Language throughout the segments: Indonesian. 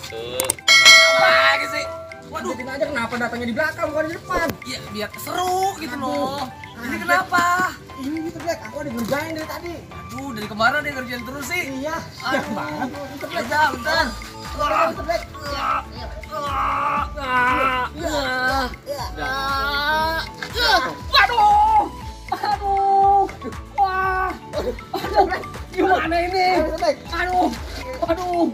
Apa lagi sih? Waduh, kita aja kenapa datangnya di belakang bukan di depan? Iya, biar seru gitu loh. Ini kenapa? Ini gitu Black, aku ada ngerjain dari tadi. Aduh, dari kemarin dia ngerjain terus sih. Iya, Aduh, banget. bentar, bentar. Bentar, Black. Waduh, aduh, wah, aduh, gimana ini? Black. Aduh, aduh,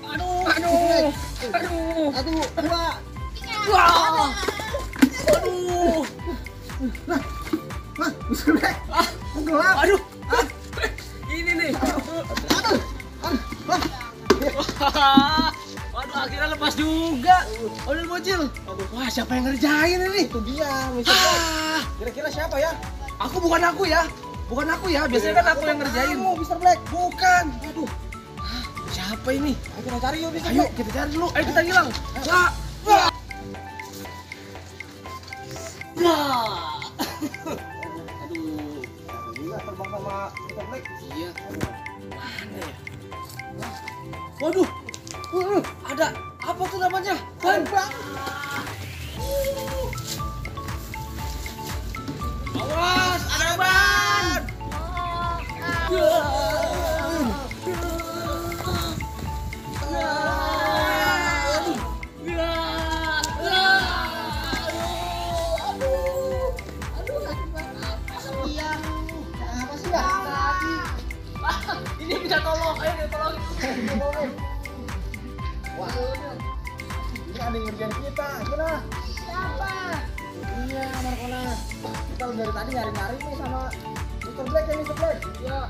aduh, aduh, aduh, Satu, dua. wah, aduh, Hah, bisa Black. Gelap. aduh, ini nih. Waduh, akhirnya lepas juga. Aduh, bocil. Wah, siapa yang ngerjain ini? Itu dia, Mr. Black. Ah, Kira-kira siapa ya? bukan aku ya. Bukan aku ya. Biasanya kan aku yang ngerjain. Kamu, Mr. Black. Bukan. Aduh. Siapa ini? Ayo kita cari yuk, Mr. Ayo Black. kita cari dulu. Ayo kita hilang. Wah. Wah. Wah. Aduh. Gila terbang sama Mr. Black. Iya. Mana ya? Waduh. Ada apa tuh namanya? Ban. Awas, ada ban. Apa sih ya? Ini bisa tolong, ayo kita tolongin. Wah, ini ada yang ngerjain kita. Gimana? Siapa? Iya, Markona. Kita udah dari tadi nyari-nyari nih sama Mr. Black ya, Mr. Black. Iya.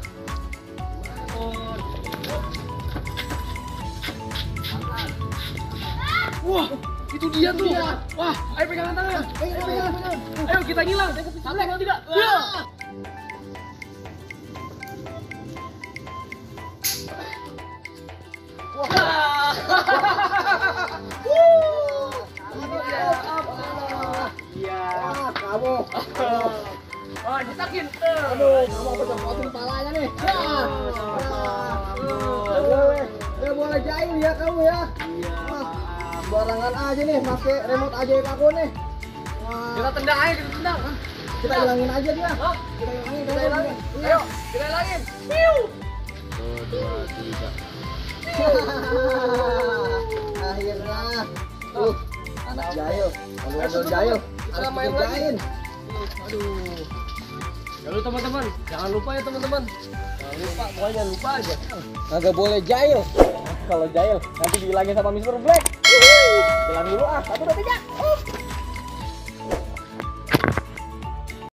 Wah, itu dia tuh. Wah, ayo pegangan tangan. Pegang. Ayo kita ngilang. Satu, dua, tiga. Wah, kamu. Oh, ditakin. Aduh, kamu pecah-pecahin kepalanya nih. Udah boleh jahil ya kamu ya. Wah, barangan aja nih, pakai remote aja aku nih. Wah, Kita tendang aja, kita tendang. kita hilangin aja dia. Oh, Kita hilangin, kita hilangin. Iya. Ayo, kita hilangin. Piu. Akhirnya. Anak jahil. Ngobrol jahil. Kita Harus main lagi. dikerjain. Aduh. Lalu teman-teman, jangan lupa ya teman-teman. Jangan lupa, pokoknya jangan lupa aja. Kagak boleh jahil. Kalau jahil nanti dihilangin sama Mr. Black. Hilang dulu ah. 1, 2, 3.